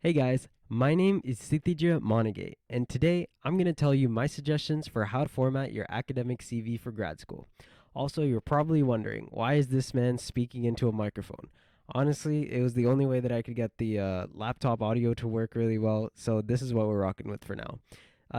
Hey guys, my name is Sithija Monagay, and today I'm going to tell you my suggestions for how to format your academic CV for grad school. Also, you're probably wondering, why is this man speaking into a microphone? Honestly, it was the only way that I could get the laptop audio to work really well, so this is what we're rocking with for now.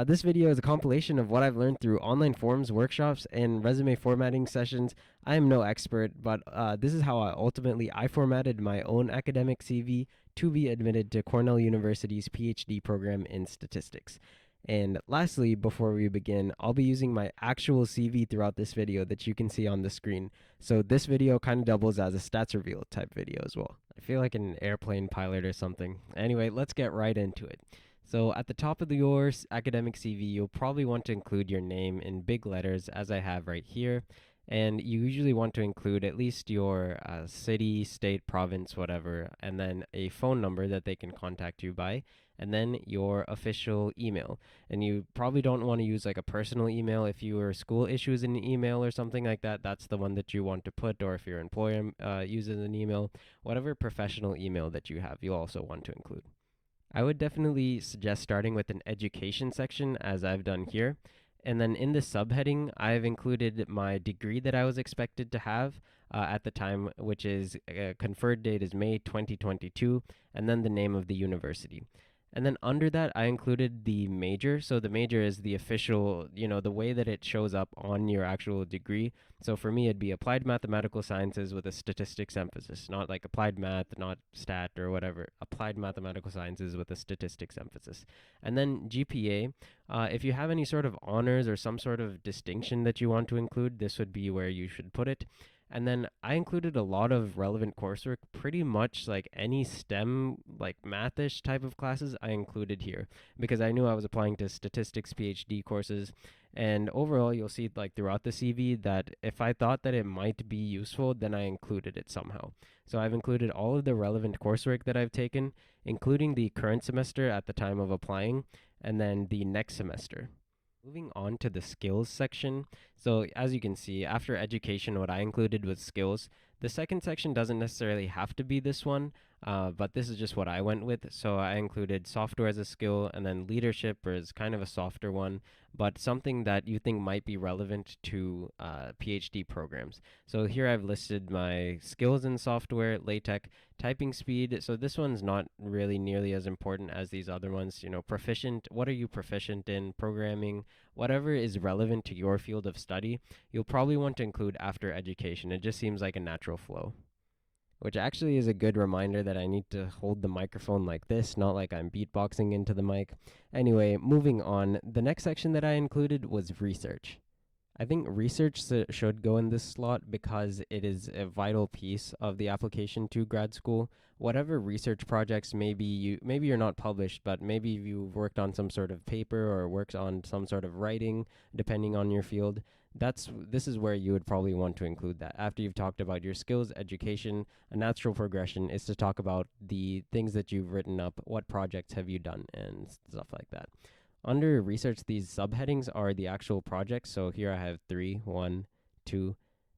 This video is a compilation of what I've learned through online forums, workshops, and resume formatting sessions. I am no expert, but this is how I formatted my own academic CV to be admitted to Cornell University's PhD program in statistics. And lastly, before we begin, I'll be using my actual CV throughout this video that you can see on the screen. So this video kind of doubles as a stats reveal type video as well. I feel like an airplane pilot or something. Anyway, let's get right into it. So at the top of your academic CV, you'll probably want to include your name in big letters, as I have right here. And you usually want to include at least your city, state, province, whatever, and then a phone number that they can contact you by, and then your official email. And you probably don't want to use like a personal email. If your school issues an email or something like that, that's the one that you want to put. Or if your employer uses an email, whatever professional email that you have, you'll also want to include. I would definitely suggest starting with an education section, as I've done here. And then in the subheading, I've included my degree that I was expected to have at the time, which is conferred date is May 2022, and then the name of the university. And then under that, I included the major. So the major is the official, the way that it shows up on your actual degree. So for me, it'd be applied mathematical sciences with a statistics emphasis, not like applied math, not stat or whatever. Applied mathematical sciences with a statistics emphasis. And then GPA, if you have any sort of honors or some sort of distinction that you want to include, this would be where you should put it. And then I included a lot of relevant coursework, pretty much like any STEM, like mathish type of classes, I included here because I knew I was applying to statistics PhD courses. And overall, you'll see like throughout the CV that if I thought that it might be useful, then I included it somehow. So I've included all of the relevant coursework that I've taken, including the current semester at the time of applying, and then the next semester. Moving on to the skills section. So, as you can see, after education, what I included was skills. The second section doesn't necessarily have to be this one, but this is just what I went with. So, I included software as a skill, and then leadership is kind of a softer one, but something that you think might be relevant to PhD programs. So, here I've listed my skills in software, LaTeX, typing speed. So, this one's not really nearly as important as these other ones. Proficient. What are you proficient in? Programming, whatever is relevant to your field of study, you'll probably want to include after education. It just seems like a natural flow. Which actually is a good reminder that I need to hold the microphone like this, not like I'm beatboxing into the mic. Anyway, moving on, the next section that I included was research. I think research should go in this slot because it is a vital piece of the application to grad school. Whatever research projects maybe you're not published, but maybe you've worked on some sort of paper or worked on some sort of writing, depending on your field. This is where you would probably want to include that. After you've talked about your skills, education, a natural progression is to talk about the things that you've written up, what projects have you done, and stuff like that. Under research, these subheadings are the actual projects. So here I have 3, 1, 2,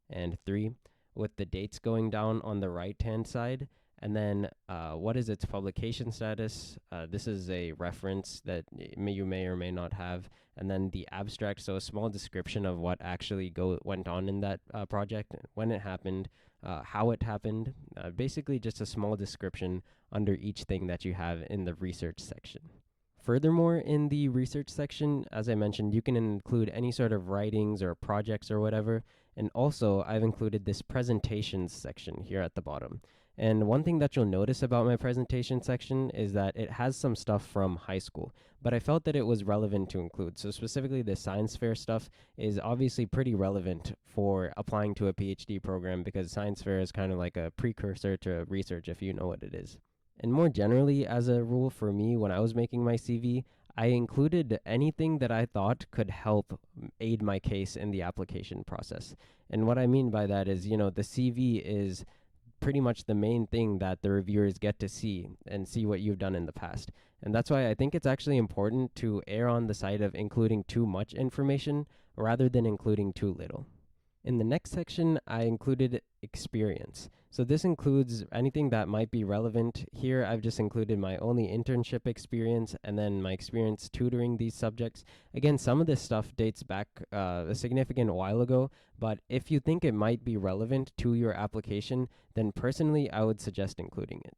and 3, with the dates going down on the right-hand side. And then what is its publication status? This is a reference that you may or may not have. And then the abstract, so a small description of what actually went on in that project, when it happened, how it happened. Basically, just a small description under each thing that you have in the research section. Furthermore, in the research section, as I mentioned, you can include any sort of writings or projects or whatever. And also, I've included this presentations section here at the bottom. And one thing that you'll notice about my presentation section is that it has some stuff from high school, but I felt that it was relevant to include. So specifically, the science fair stuff is obviously pretty relevant for applying to a PhD program because science fair is kind of like a precursor to research, if you know what it is. And more generally, as a rule for me, when I was making my CV, I included anything that I thought could help aid my case in the application process. And what I mean by that is, the CV is pretty much the main thing that the reviewers get to see and see what you've done in the past. And that's why I think it's actually important to err on the side of including too much information rather than including too little. In the next section, I included experience. So this includes anything that might be relevant. Here, I've just included my only internship experience and then my experience tutoring these subjects. Again, some of this stuff dates back a significant while ago, but if you think it might be relevant to your application, then personally, I would suggest including it.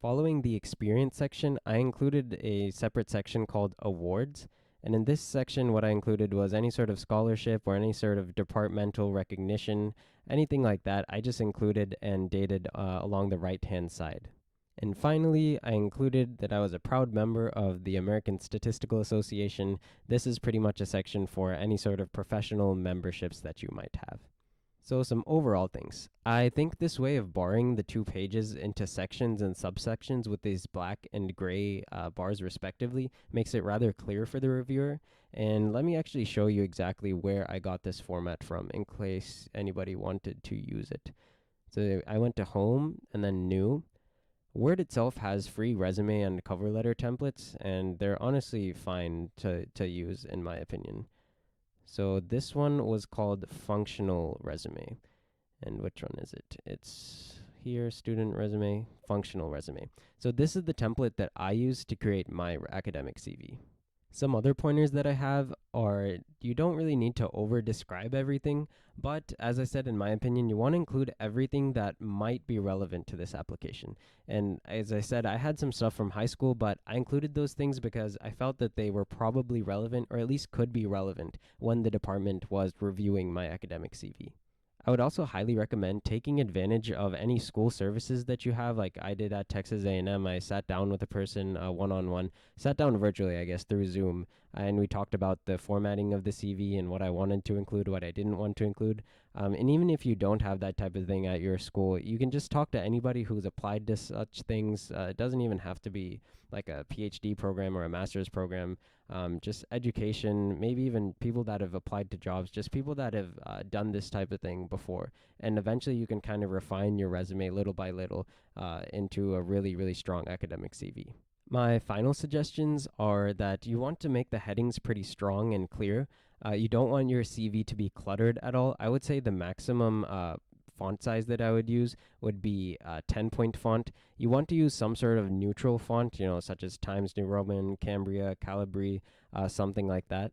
Following the experience section, I included a separate section called awards. And in this section, what I included was any sort of scholarship or any sort of departmental recognition, anything like that. I just included and dated along the right hand side. And finally, I included that I was a proud member of the American Statistical Association. This is pretty much a section for any sort of professional memberships that you might have. So, some overall things. I think this way of barring the 2 pages into sections and subsections with these black and gray bars respectively makes it rather clear for the reviewer. And let me actually show you exactly where I got this format from in case anybody wanted to use it. So, I went to Home and then New. Word itself has free resume and cover letter templates, and they're honestly fine to use, in my opinion. So this one was called Functional Resume. And which one is it? It's here, Student Resume, Functional Resume. So this is the template that I use to create my academic CV. Some other pointers that I have are you don't really need to over describe everything, but as I said, in my opinion, you want to include everything that might be relevant to this application. And as I said, I had some stuff from high school, but I included those things because I felt that they were probably relevant or at least could be relevant when the department was reviewing my academic CV. I would also highly recommend taking advantage of any school services that you have, like I did at Texas A&M. I sat down with a person one-on-one, sat down virtually, I guess, through Zoom, and we talked about the formatting of the CV and what I wanted to include, what I didn't want to include. And even if you don't have that type of thing at your school, you can just talk to anybody who's applied to such things. It doesn't even have to be like a PhD program or a master's program. Just education, maybe even people that have applied to jobs, just people that have done this type of thing before. And eventually you can kind of refine your resume little by little into a really, really strong academic CV. My final suggestions are that you want to make the headings pretty strong and clear. You don't want your CV to be cluttered at all. I would say the maximum font size that I would use would be 10-point font. You want to use some sort of neutral font, such as Times New Roman, Cambria, Calibri, something like that.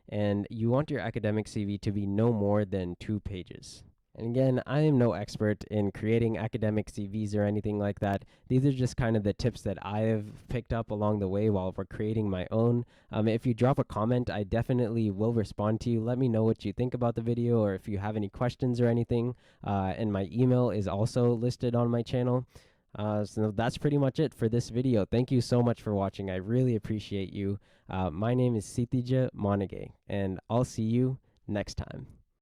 And you want your academic CV to be no more than 2 pages. And again, I am no expert in creating academic CVs or anything like that. These are just kind of the tips that I have picked up along the way while we're creating my own. If you drop a comment, I definitely will respond to you. Let me know what you think about the video or if you have any questions or anything. And my email is also listed on my channel. So that's pretty much it for this video. Thank you so much for watching. I really appreciate you. My name is Sitija Monage, and I'll see you next time.